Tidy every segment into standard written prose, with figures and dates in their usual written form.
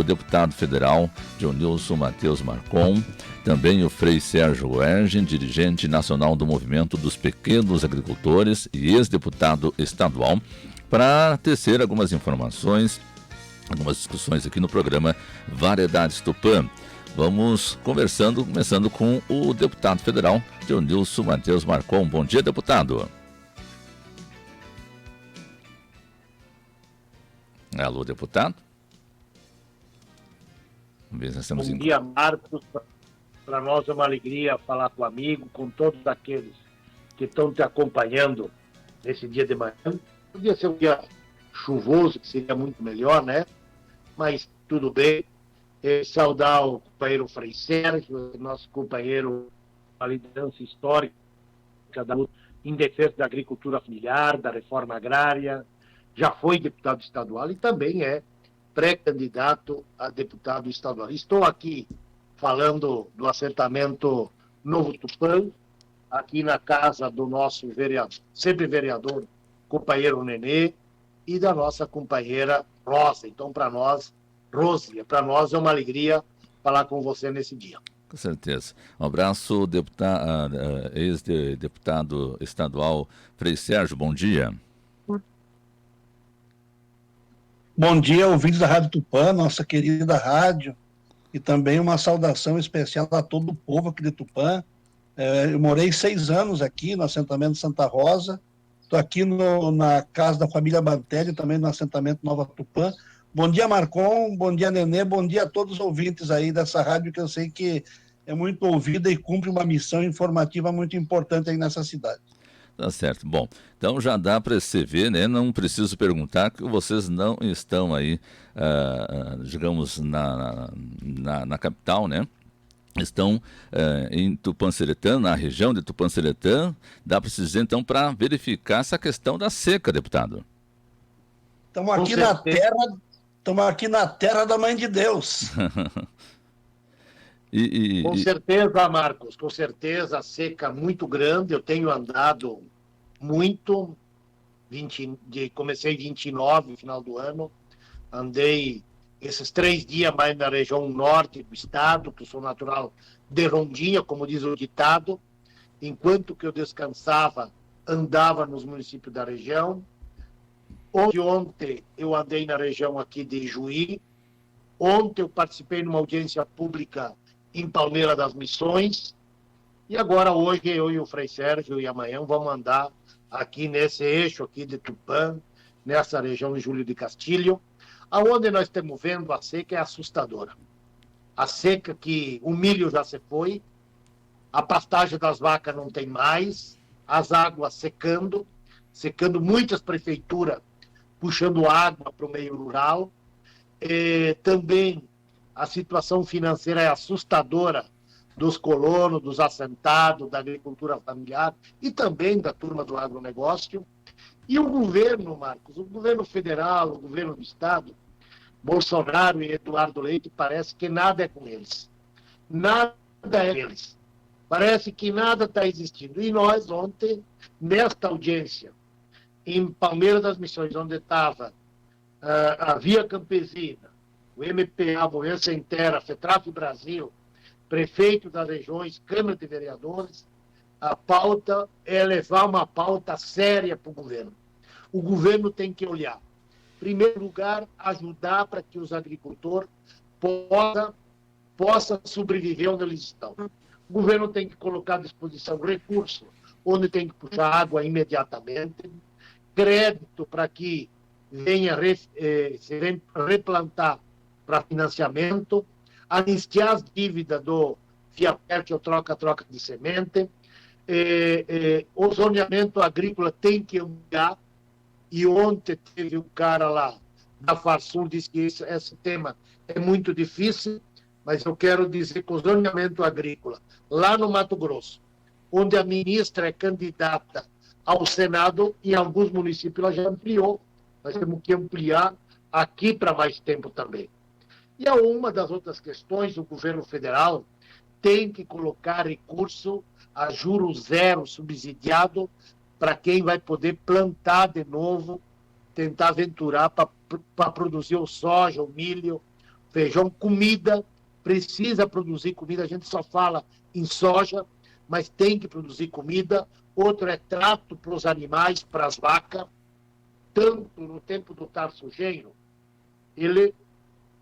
o deputado federal Dionilson Matheus Marcon, também o Frei Sérgio Ergen, dirigente nacional do Movimento dos Pequenos Agricultores e ex-deputado estadual, para tecer algumas informações, algumas discussões aqui no programa Variedades Tupã. Vamos começando com o deputado federal Dionilson Matheus Marcon. Bom dia, deputado. Alô, deputado. Bom dia, Marcos. Para nós é uma alegria falar com o amigo, com todos aqueles que estão te acompanhando nesse dia de manhã. Podia ser um dia chuvoso, que seria muito melhor, né? Mas tudo bem. Saudar o companheiro Frei Sérgio, nosso companheiro da liderança histórica da luta em defesa da agricultura familiar, da reforma agrária, já foi deputado estadual e também é pré-candidato a deputado estadual. Estou aqui falando do assentamento Novo Tupã, aqui na casa do nosso vereador, sempre vereador, companheiro Nenê, e da nossa companheira Rosa. Então, para nós, Rose, para nós é uma alegria falar com você nesse dia. Com certeza. Um abraço, ex-deputado estadual Frei Sérgio, bom dia. Bom dia, ouvintes da Rádio Tupã, nossa querida rádio, e também uma saudação especial a todo o povo aqui de Tupã. Eu morei 6 anos aqui no assentamento Santa Rosa, estou aqui na casa da família Bantelli, também no assentamento Nova Tupã. Bom dia, Marcon, bom dia, Nenê, bom dia a todos os ouvintes aí dessa rádio, que eu sei que é muito ouvida e cumpre uma missão informativa muito importante aí nessa cidade. Tá certo. Bom, então já dá para você ver, né? Não preciso perguntar que vocês não estão aí, digamos, na capital, né? Estão em Tupanciretã, na região de Tupanciretã. Dá para dizer, então, para verificar essa questão da seca, deputado. Estamos aqui na terra da Mãe de Deus. Com certeza, Marcos, com certeza, a seca muito grande. Eu tenho andado muito, comecei 29 no final do ano, andei esses 3 dias mais na região norte do estado, que eu sou natural de Rondinha, como diz o ditado, enquanto que eu descansava, andava nos municípios da região. Ontem eu andei na região aqui de Juí, ontem eu participei numa audiência pública em Palmeira das Missões, e agora hoje eu e o Frei Sérgio e amanhã vamos andar aqui nesse eixo aqui de Tupã, nessa região de Júlio de Castilho, aonde nós estamos vendo a seca é assustadora. A seca que o milho já se foi, a pastagem das vacas não tem mais, as águas secando muitas prefeituras puxando água para o meio rural, também a situação financeira é assustadora dos colonos, dos assentados, da agricultura familiar e também da turma do agronegócio. E o governo, Marcos, o governo federal, o governo do estado, Bolsonaro e Eduardo Leite, parece que nada é com eles. Nada é com eles. Parece que nada está existindo. E nós, ontem, nesta audiência, em Palmeira das Missões, onde estava a Via Campesina, o MPA, Movimento Sem Terra, FETRAF Brasil, prefeito das regiões, Câmara de Vereadores, a pauta é levar uma pauta séria para o governo. O governo tem que olhar. Em primeiro lugar, ajudar para que os agricultores possam sobreviver onde eles estão. O governo tem que colocar à disposição recursos, onde tem que puxar água imediatamente, crédito para que venha se replantar para financiamento, anistiar as dívidas do FIAPERT ou troca-troca de semente, o zoneamento agrícola tem que ampliar, e ontem teve um cara lá da Farsul, disse que esse tema é muito difícil, mas eu quero dizer que o zoneamento agrícola, lá no Mato Grosso, onde a ministra é candidata ao Senado, em alguns municípios ela já ampliou, nós temos que ampliar aqui para mais tempo também. E uma das outras questões, o governo federal tem que colocar recurso a juro zero subsidiado para quem vai poder plantar de novo, tentar aventurar para produzir o soja, o milho, feijão, comida, precisa produzir comida. A gente só fala em soja, mas tem que produzir comida. Outro é trato para os animais, para as vacas. Tanto no tempo do Tarso Genro, ele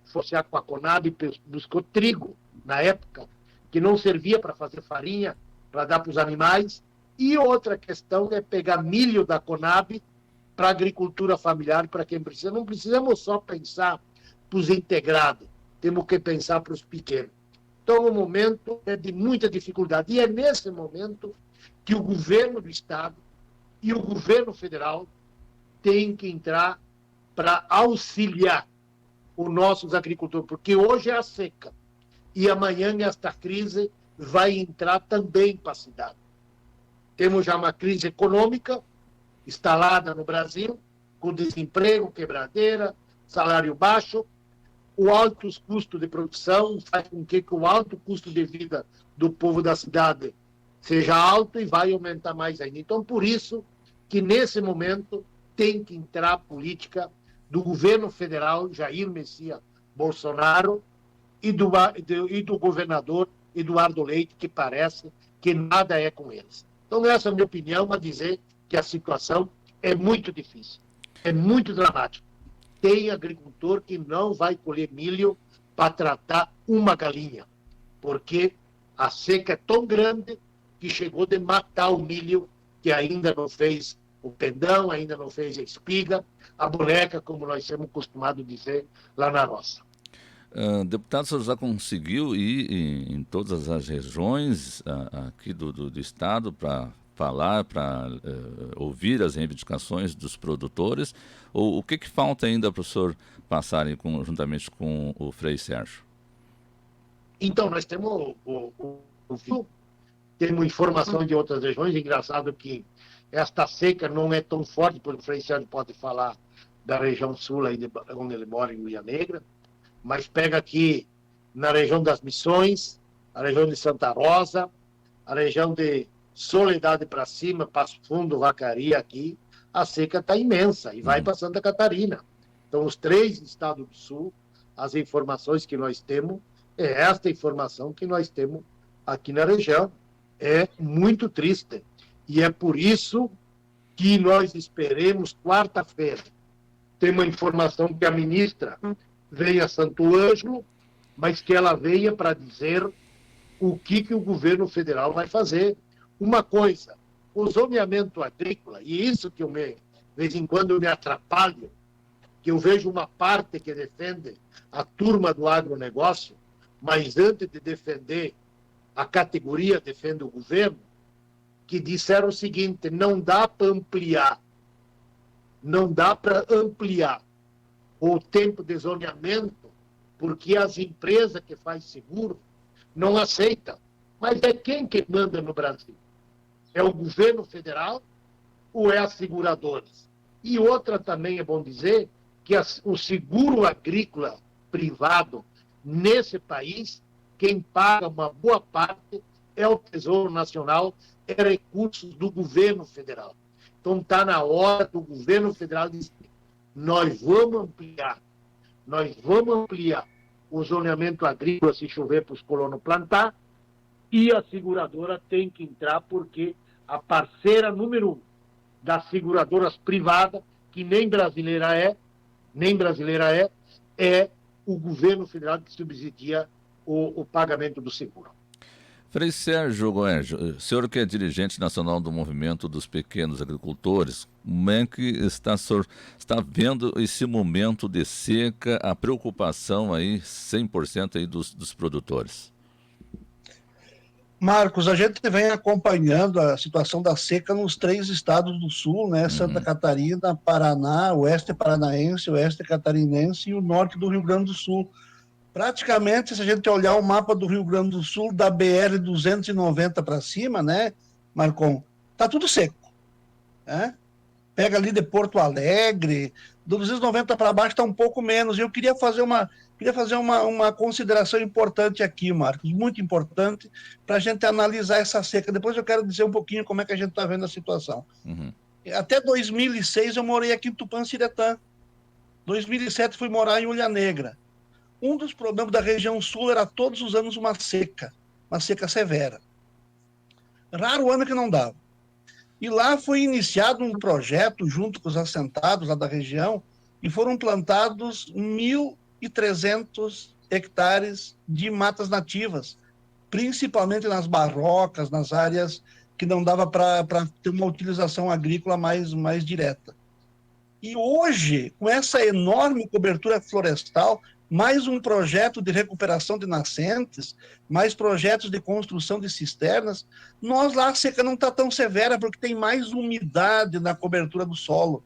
associado com a Conab, buscou trigo, na época, que não servia para fazer farinha, para dar para os animais. E outra questão é pegar milho da Conab para a agricultura familiar, para quem precisa. Não precisamos só pensar para os integrados, temos que pensar para os pequenos. Então, o momento é de muita dificuldade. E é nesse momento que o governo do Estado e o governo federal têm que entrar para auxiliar os nossos agricultores, porque hoje é a seca e amanhã esta crise vai entrar também para a cidade. Temos já uma crise econômica instalada no Brasil, com desemprego, quebradeira, salário baixo, o alto custo de produção faz com que o alto custo de vida do povo da cidade seja alto e vai aumentar mais ainda. Então, por isso que nesse momento tem que entrar a política do governo federal, Jair Messias Bolsonaro, e do governador Eduardo Leite, que parece que nada é com eles. Então, essa é a minha opinião, a dizer que a situação é muito difícil, é muito dramática. Tem agricultor que não vai colher milho para tratar uma galinha, porque a seca é tão grande que chegou de matar o milho, que ainda não fez o pendão, ainda não fez a espiga, a boneca, como nós temos costumado dizer lá na roça. Deputado, o senhor já conseguiu ir em todas as regiões aqui do Estado para falar, para ouvir as reivindicações dos produtores? Ou o que falta ainda para o senhor passar juntamente com o Frei Sérgio? Então, nós temos temos informação de outras regiões. Engraçado que esta seca não é tão forte, porque o Frei Sérgio pode falar da região sul, aí onde ele mora, em Ilha Negra, mas pega aqui na região das Missões, a região de Santa Rosa, a região de Soledade para cima, Passo Fundo, Vacaria aqui, a seca está imensa e vai para Santa Catarina. Então, os 3 estados do sul, as informações que nós temos, é esta informação que nós temos aqui na região. É muito triste. E é por isso que nós esperemos quarta-feira. Tem uma informação que a ministra veio a Santo Ângelo, mas que ela veio para dizer o que o governo federal vai fazer. Uma coisa, o zoneamento agrícola, e isso que de vez em quando eu me atrapalho, que eu vejo uma parte que defende a turma do agronegócio, mas antes de defender a categoria, defende o governo, que disseram o seguinte: não dá para ampliar o tempo de zoneamento, porque as empresas que fazem seguro não aceitam. Mas é quem que manda no Brasil? É o governo federal ou é as seguradoras? E outra também é bom dizer que o seguro agrícola privado nesse país, quem paga uma boa parte é o Tesouro Nacional, é recursos do governo federal. Então está na hora do governo federal dizer: nós vamos ampliar o zoneamento agrícola se chover para os colonos plantar, e a seguradora tem que entrar, porque a parceira número 1 das seguradoras privadas, que nem brasileira é o governo federal que subsidia o pagamento do seguro. Frei Sérgio Goenjo, o senhor que é dirigente nacional do Movimento dos Pequenos Agricultores, como é que o senhor está vendo esse momento de seca, a preocupação aí 100% aí dos produtores? Marcos, a gente vem acompanhando a situação da seca nos 3 estados do sul, né? Santa Catarina, Paraná, oeste paranaense, oeste catarinense e o norte do Rio Grande do Sul. Praticamente, se a gente olhar o mapa do Rio Grande do Sul, da BR-290 para cima, né, Marcon, tá tudo seco, né? Pega ali de Porto Alegre, do 290 para baixo está um pouco menos. E eu queria fazer uma consideração importante aqui, Marcos, muito importante, para a gente analisar essa seca. Depois eu quero dizer um pouquinho como é que a gente está vendo a situação. Até 2006 eu morei aqui em Tupã-Siretã. 2007 fui morar em Ilha Negra. Um dos problemas da região sul era todos os anos uma seca severa. Raro ano que não dava. E lá foi iniciado um projeto junto com os assentados lá da região e foram plantados 1.300 hectares de matas nativas, principalmente nas barrocas, nas áreas que não dava para ter uma utilização agrícola mais direta. E hoje, com essa enorme cobertura florestal, mais um projeto de recuperação de nascentes, mais projetos de construção de cisternas, nós lá a seca não está tão severa, porque tem mais umidade na cobertura do solo,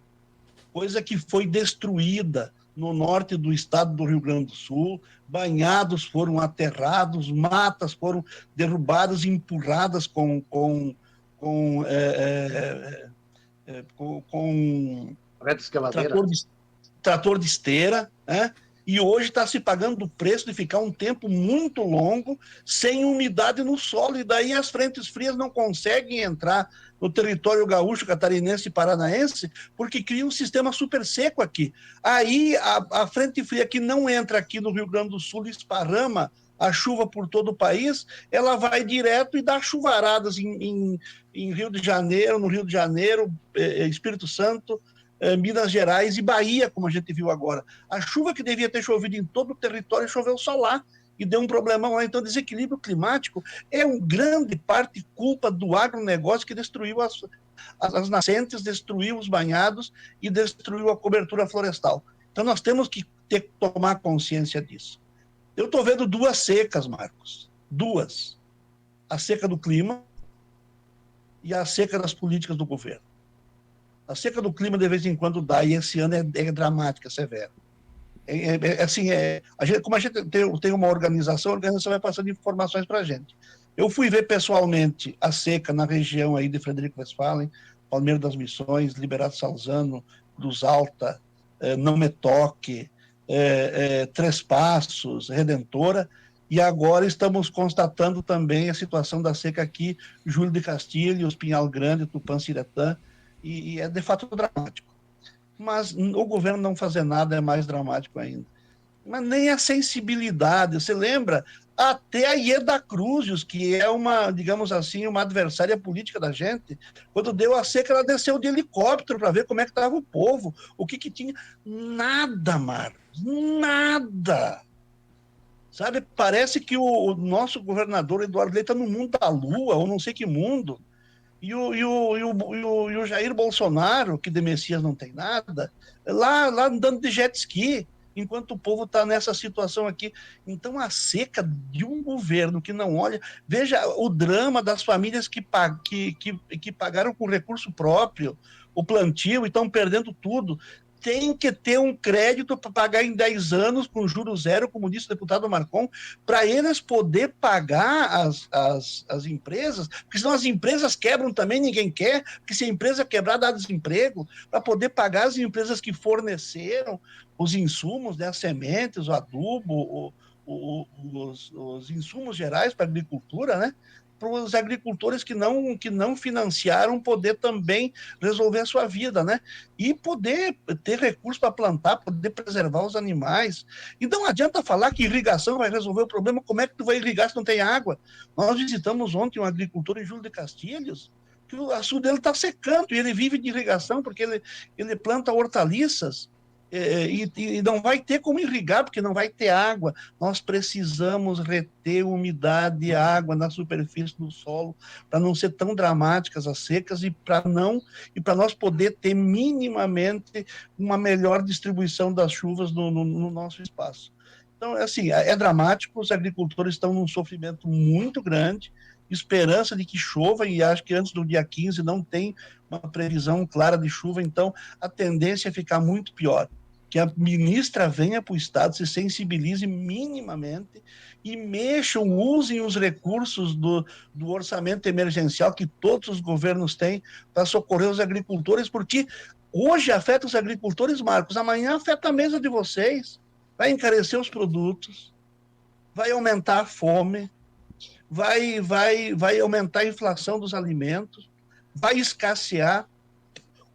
coisa que foi destruída no norte do estado do Rio Grande do Sul, banhados foram aterrados, matas foram derrubadas e empurradas com trator de esteira, né? E hoje está se pagando o preço de ficar um tempo muito longo sem umidade no solo, e daí as frentes frias não conseguem entrar no território gaúcho, catarinense e paranaense, porque cria um sistema super seco aqui. Aí a frente fria que não entra aqui no Rio Grande do Sul esparrama a chuva por todo o país, ela vai direto e dá chuvaradas em Rio de Janeiro, no Rio de Janeiro, Espírito Santo, Minas Gerais e Bahia, como a gente viu agora. A chuva que devia ter chovido em todo o território choveu só lá e deu um problemão lá. Então, desequilíbrio climático é uma grande parte culpa do agronegócio que destruiu as nascentes, destruiu os banhados e destruiu a cobertura florestal. Então, nós temos que tomar consciência disso. Eu estou vendo duas secas, Marcos. Duas. A seca do clima e a seca das políticas do governo. A seca do clima, de vez em quando, dá, e esse ano é dramática, severa. Como a gente tem uma organização, a organização vai passando informações para a gente. Eu fui ver pessoalmente a seca na região aí de Frederico Westphalen, Palmeira das Missões, Liberato Salzano, Cruz Alta, Não Me Toque, Três Passos, Redentora, e agora estamos constatando também a situação da seca aqui, Júlio de Castilhos, Pinhal Grande, Tupã-Ciretã, e é de fato dramático. Mas o governo não fazer nada é mais dramático ainda. Mas nem a sensibilidade, você lembra? Até a Ieda Cruzes, que é uma, digamos assim, uma adversária política da gente, quando deu a seca, ela desceu de helicóptero para ver como é que estava o povo, o que tinha. Nada, Marcos, nada. Sabe, parece que o nosso governador Eduardo Leite está no mundo da lua, ou não sei que mundo. E o Jair Bolsonaro, que de Messias não tem nada, lá andando de jet ski, enquanto o povo está nessa situação aqui. Então, a seca de um governo que não olha... Veja o drama das famílias que pagaram com recurso próprio o plantio e estão perdendo tudo. Tem que ter um crédito para pagar em 10 anos com juros zero, como disse o deputado Marcon, para eles poder pagar as empresas, porque senão as empresas quebram também, ninguém quer, porque se a empresa quebrar dá desemprego, para poder pagar as empresas que forneceram os insumos, né, as sementes, o adubo, os insumos gerais para a agricultura, né? Para os agricultores que não financiaram poder também resolver a sua vida, né? E poder ter recursos para plantar, poder preservar os animais. E não adianta falar que irrigação vai resolver o problema. Como é que tu vai irrigar se não tem água? Nós visitamos ontem um agricultor em Júlio de Castilhos, que o açude dele está secando, e ele vive de irrigação, porque ele planta hortaliças, e não vai ter como irrigar, porque não vai ter água. Nós precisamos reter umidade e água na superfície do solo, para não ser tão dramáticas as secas, e para nós poder ter minimamente uma melhor distribuição das chuvas no nosso espaço. Então, assim, é dramático, os agricultores estão num sofrimento muito grande, esperança de que chova, e acho que antes do dia 15 não tem uma previsão clara de chuva, então a tendência é ficar muito pior. Que a ministra venha para o Estado, se sensibilize minimamente e mexam, usem os recursos do orçamento emergencial que todos os governos têm para socorrer os agricultores, porque hoje afeta os agricultores, Marcos, amanhã afeta a mesa de vocês, vai encarecer os produtos, vai aumentar a fome, vai aumentar a inflação dos alimentos, vai escassear.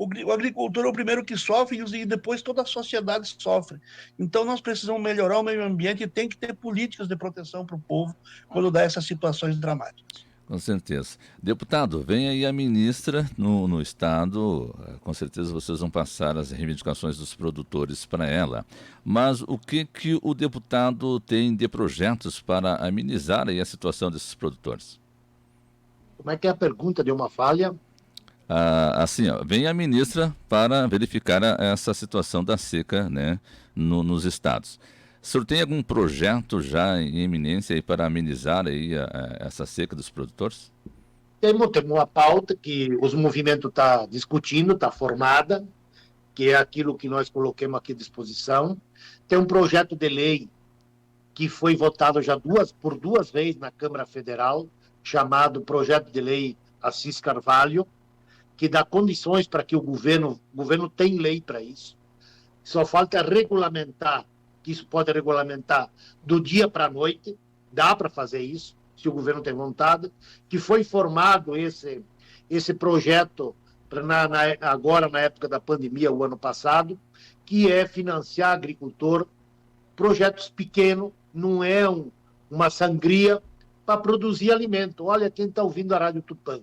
O agricultor é o primeiro que sofre e depois toda a sociedade sofre. Então, nós precisamos melhorar o meio ambiente e tem que ter políticas de proteção para o povo quando dá essas situações dramáticas. Com certeza. Deputado, vem aí a ministra no Estado, com certeza vocês vão passar as reivindicações dos produtores para ela. Mas o que o deputado tem de projetos para amenizar aí a situação desses produtores? Como é que é a pergunta? Deu uma falha? Assim, ó, vem a ministra para verificar essa situação da seca, né, nos estados. O senhor tem algum projeto já em eminência aí para amenizar aí essa seca dos produtores? Temos uma pauta que os movimentos estão discutindo, está formada, que é aquilo que nós colocamos aqui à disposição. Tem um projeto de lei que foi votado já por duas vezes na Câmara Federal, chamado Projeto de Lei Assis Carvalho, que dá condições para que o governo tem lei para isso. Só falta regulamentar, que isso pode regulamentar do dia para a noite, dá para fazer isso, se o governo tem vontade, que foi formado esse projeto agora na época da pandemia, o ano passado, que é financiar agricultor, projetos pequenos, não é uma sangria para produzir alimento. Olha quem está ouvindo a Rádio Tupã.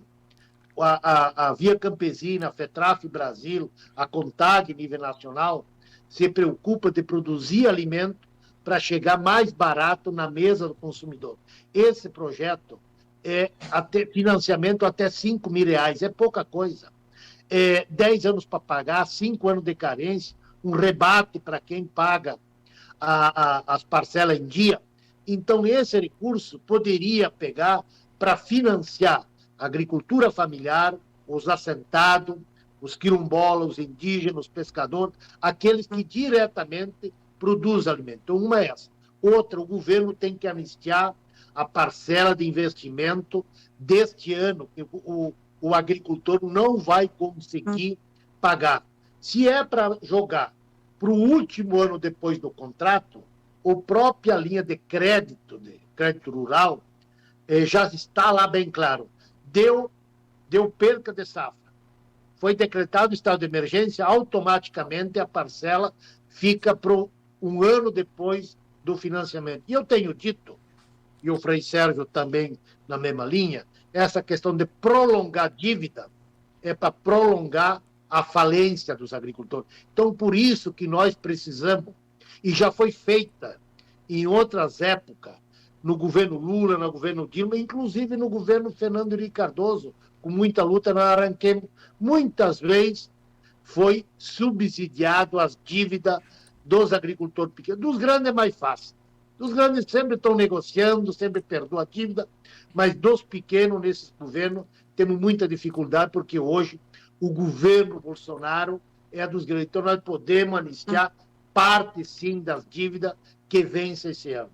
A Via Campesina, a FETRAF Brasil, a CONTAG nível nacional, se preocupa de produzir alimento para chegar mais barato na mesa do consumidor. Esse projeto é financiamento até R$5.000, é pouca coisa. 10 anos para pagar, 5 anos de carência, um rebate para quem paga as parcelas em dia. Então, esse recurso poderia pegar para financiar a agricultura familiar, os assentados, os quilombolas, os indígenas, os pescadores, aqueles que diretamente produzem alimento. Então, uma é essa. Outra, o governo tem que anistiar a parcela de investimento deste ano, que o agricultor não vai conseguir pagar. Se é para jogar para o último ano depois do contrato, a própria linha de crédito rural, já está lá bem claro. Deu perca de safra. Foi decretado o estado de emergência, automaticamente a parcela fica para um ano depois do financiamento. E eu tenho dito, e o Frei Sérgio também na mesma linha, essa questão de prolongar dívida é para prolongar a falência dos agricultores. Então, por isso que nós precisamos, e já foi feita em outras épocas, no governo Lula, no governo Dilma, inclusive no governo Fernando Henrique Cardoso, com muita luta nós arranquemos. Muitas vezes foi subsidiado as dívidas dos agricultores pequenos. Dos grandes é mais fácil. Dos grandes sempre estão negociando, sempre perdoam a dívida, mas dos pequenos, nesses governos, temos muita dificuldade, porque hoje o governo Bolsonaro é dos grandes. Então, nós podemos anistiar parte, sim, das dívidas que vencem esse ano.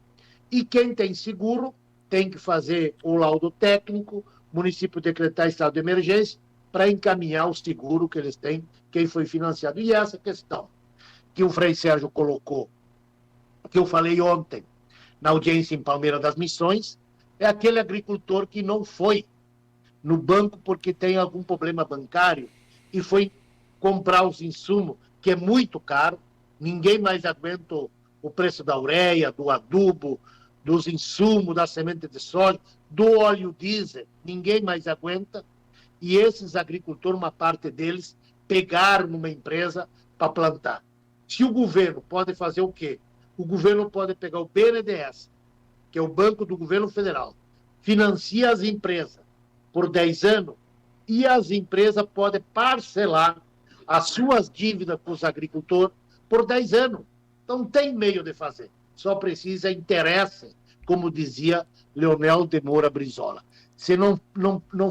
E quem tem seguro tem que fazer o laudo técnico, o município decretar estado de emergência, para encaminhar o seguro que eles têm, quem foi financiado. E essa questão que o Frei Sérgio colocou, que eu falei ontem, na audiência em Palmeira das Missões, é aquele agricultor que não foi no banco porque tem algum problema bancário e foi comprar os insumos, que é muito caro, ninguém mais aguenta o preço da ureia, do adubo, dos insumos, da semente de soja, do óleo diesel, ninguém mais aguenta, e esses agricultores, uma parte deles, pegaram numa empresa para plantar. Se o governo pode fazer o quê? O governo pode pegar o BNDES, que é o Banco do Governo Federal, financia as empresas por 10 anos, e as empresas podem parcelar as suas dívidas com os agricultores por 10 anos. Então, tem meio de fazer. Só precisa interesse, como dizia Leonel de Moura Brizola. Se não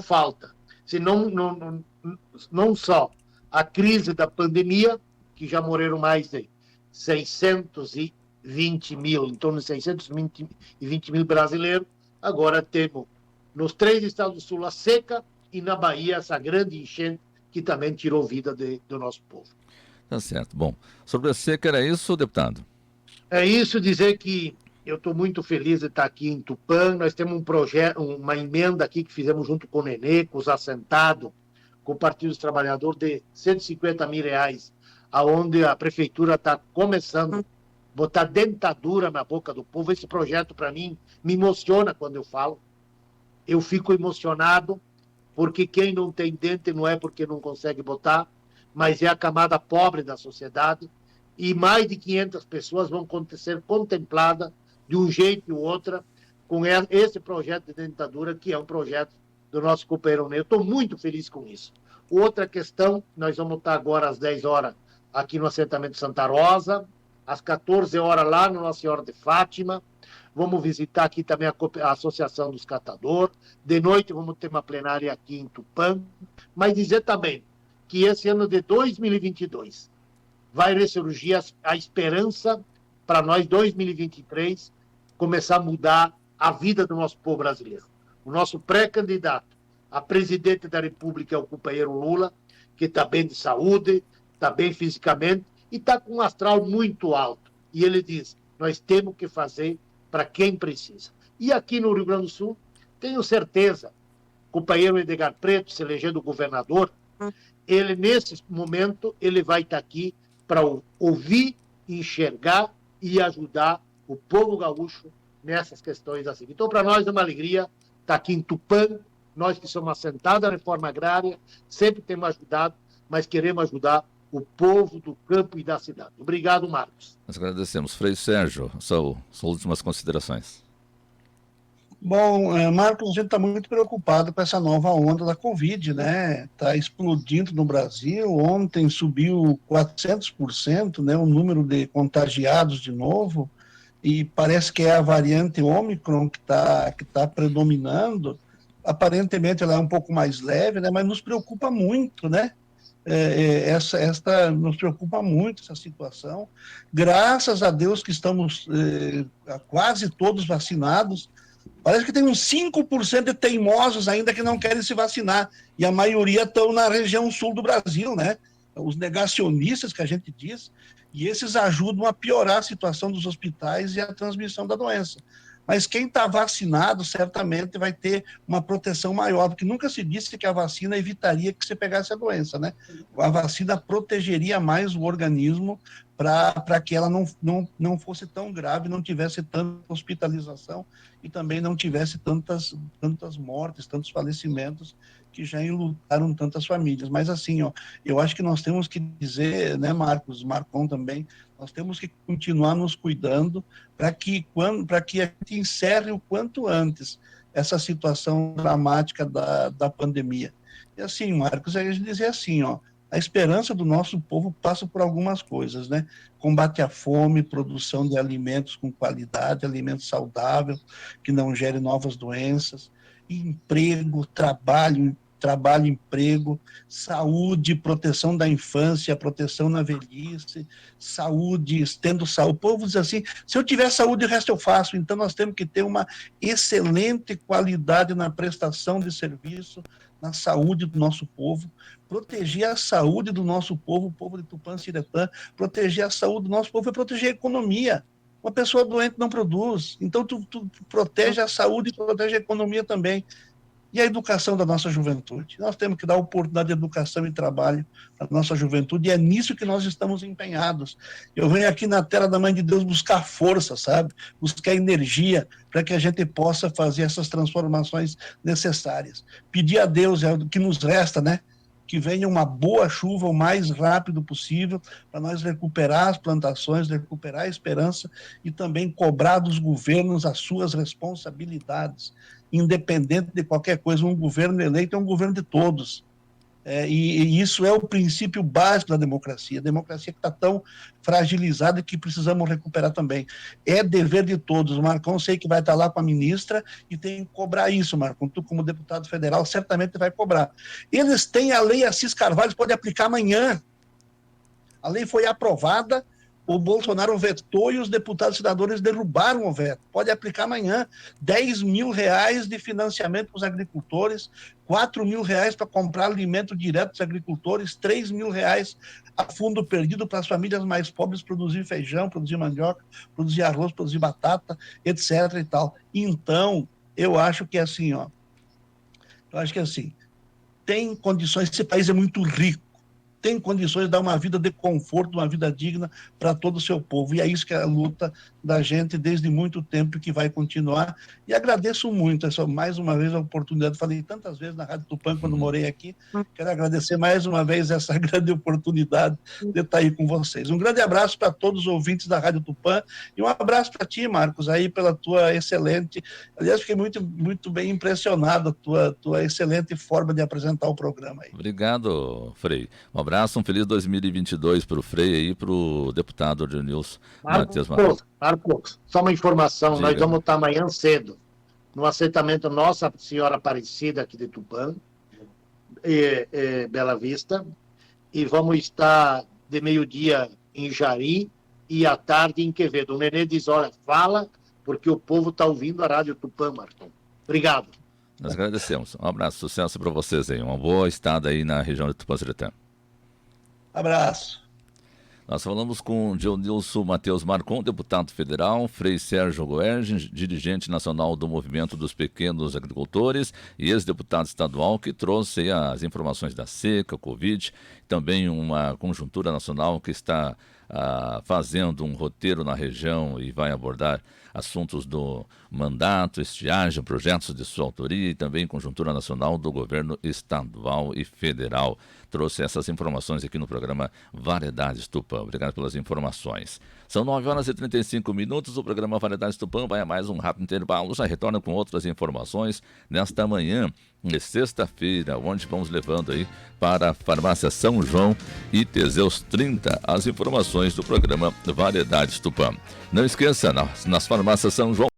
falta, se não só a crise da pandemia, que já morreram mais de 620 mil, em torno de 620 mil brasileiros, agora temos nos 3 estados do Sul a seca e na Bahia essa grande enchente que também tirou vida do nosso povo. Tá certo. Bom, sobre a seca era isso, deputado? É isso, dizer que eu estou muito feliz de estar aqui em Tupã. Nós temos um projeto, uma emenda aqui que fizemos junto com o Nenê, com os assentados, com o Partido dos Trabalhadores de R$150 mil, aonde a prefeitura está começando a botar dentadura na boca do povo. Esse projeto, para mim, me emociona quando eu falo. Eu fico emocionado, porque quem não tem dente não é porque não consegue botar, mas é a camada pobre da sociedade, e mais de 500 pessoas vão ser contempladas de um jeito ou outro com esse projeto de dentadura, que é um projeto do nosso companheiro Ney. Eu estou muito feliz com isso. Outra questão, nós vamos estar agora às 10 horas aqui no assentamento Santa Rosa, às 14 horas lá no Nossa Senhora de Fátima. Vamos visitar aqui também a Associação dos Catadores. De noite vamos ter uma plenária aqui em Tupã. Mas dizer também que esse ano de 2022 vai ressurgir a esperança para nós, 2023, começar a mudar a vida do nosso povo brasileiro. O nosso pré-candidato a presidente da República é o companheiro Lula, que está bem de saúde, está bem fisicamente e está com um astral muito alto. E ele diz, nós temos que fazer para quem precisa. E aqui no Rio Grande do Sul, tenho certeza, o companheiro Edgar Preto, se elegendo governador, ele, nesse momento, ele vai estar aqui para ouvir, enxergar e ajudar o povo gaúcho nessas questões assim. Então, para nós é uma alegria estar aqui em Tupã, nós que somos assentados à reforma agrária, sempre temos ajudado, mas queremos ajudar o povo do campo e da cidade. Obrigado, Marcos. Nós agradecemos. Frei Sérgio, suas últimas considerações. Bom, Marcos, a gente está muito preocupado com essa nova onda da Covid, né? Está explodindo no Brasil. Ontem subiu 400%, né? O número de contagiados de novo, e parece que é a variante Ômicron que tá predominando. Aparentemente ela é um pouco mais leve, né? Mas nos preocupa muito, né? Nos preocupa muito essa situação. Graças a Deus que estamos quase todos vacinados. Parece que tem uns 5% de teimosos ainda que não querem se vacinar, e a maioria estão na região sul do Brasil, né? Os negacionistas, que a gente diz, e esses ajudam a piorar a situação dos hospitais e a transmissão da doença. Mas quem está vacinado certamente vai ter uma proteção maior, porque nunca se disse que a vacina evitaria que você pegasse a doença, né? A vacina protegeria mais o organismo para que ela não fosse tão grave, não tivesse tanta hospitalização e também não tivesse tantas mortes, tantos falecimentos que já enlutaram tantas famílias. Mas assim, ó, eu acho que nós temos que dizer, né, Marcos, Marcon também, nós temos que continuar nos cuidando para que a gente encerre o quanto antes essa situação dramática da pandemia. E assim, Marcos, a gente dizer assim, ó, a esperança do nosso povo passa por algumas coisas, né? Combate à fome, produção de alimentos com qualidade, alimento saudável, que não gere novas doenças, emprego, trabalho, emprego, saúde, proteção da infância, proteção na velhice, saúde, tendo saúde. O povo diz assim, se eu tiver saúde, o resto eu faço. Então nós temos que ter uma excelente qualidade na prestação de serviço, na saúde do nosso povo, proteger a saúde do nosso povo, o povo de Tupã-Siretã, proteger a saúde do nosso povo é proteger a economia. Uma pessoa doente não produz, então tu protege a saúde e protege a economia também. E a educação da nossa juventude. Nós temos que dar oportunidade de educação e trabalho à nossa juventude, e é nisso que nós estamos empenhados. Eu venho aqui na terra da Mãe de Deus buscar força, sabe? Buscar energia para que a gente possa fazer essas transformações necessárias. Pedir a Deus, é o que nos resta, né? Que venha uma boa chuva o mais rápido possível para nós recuperar as plantações, recuperar a esperança e também cobrar dos governos as suas responsabilidades, independente de qualquer coisa. Um governo eleito é um governo de todos. E isso é o princípio básico da democracia. A democracia que está tão fragilizada que precisamos recuperar também. É dever de todos. O Marcão, sei que vai estar lá com a ministra e tem que cobrar isso, Marcão. Tu, como deputado federal, certamente vai cobrar. Eles têm a lei Assis Carvalho, pode aplicar amanhã. A lei foi aprovada, o Bolsonaro vetou e os deputados e senadores derrubaram o veto. Pode aplicar amanhã. R$10 mil de financiamento para os agricultores, R$4 mil para comprar alimento direto dos agricultores, R$3 mil a fundo perdido para as famílias mais pobres produzir feijão, produzir mandioca, produzir arroz, produzir batata, etc. e tal. Então, eu acho que é assim, ó. Eu acho que é assim. tem condições, esse país é muito rico, tem condições de dar uma vida de conforto, uma vida digna para todo o seu povo. E é isso que é a luta da gente desde muito tempo, que vai continuar. E agradeço muito, mais uma vez, a oportunidade. Falei tantas vezes na Rádio Tupã quando morei aqui. Quero agradecer mais uma vez essa grande oportunidade de estar aí com vocês. Um grande abraço para todos os ouvintes da Rádio Tupã e um abraço para ti, Marcos, aí pela tua excelente... Aliás, fiquei muito bem impressionado, tua excelente forma de apresentar o programa aí. Obrigado, Frei. Um abraço, um feliz 2022 para o Frei e para o deputado Adilson Matheus Marcon. Marcos, só uma informação, Diga. Nós vamos estar amanhã cedo no assentamento Nossa Senhora Aparecida aqui de Tupã, Bela Vista, e vamos estar de meio-dia em Jari e à tarde em Quevedo. O Nenê diz, olha, fala, porque o povo está ouvindo a Rádio Tupã, Marcon. Obrigado. Nós agradecemos. Um abraço, sucesso para vocês aí. Uma boa estada aí na região de Tupã-Seretã. Abraço. Nós falamos com Dionilson Matheus Marcon, deputado federal, Frei Sérgio Goergen, dirigente nacional do Movimento dos Pequenos Agricultores e ex-deputado estadual, que trouxe as informações da seca, Covid, também uma conjuntura nacional que está fazendo um roteiro na região e vai abordar assuntos do mandato, estiagem, projetos de sua autoria e também conjuntura nacional do governo estadual e federal. Trouxe essas informações aqui no programa Variedades Tupã. Obrigado pelas informações. São 9h35. O programa Variedades Tupã vai a mais um rápido intervalo. Já retorna com outras informações nesta manhã, de sexta-feira, onde vamos levando aí para a Farmácia São João e Teseus 30 as informações do programa Variedades Tupã. Não esqueça, nas farmácias São João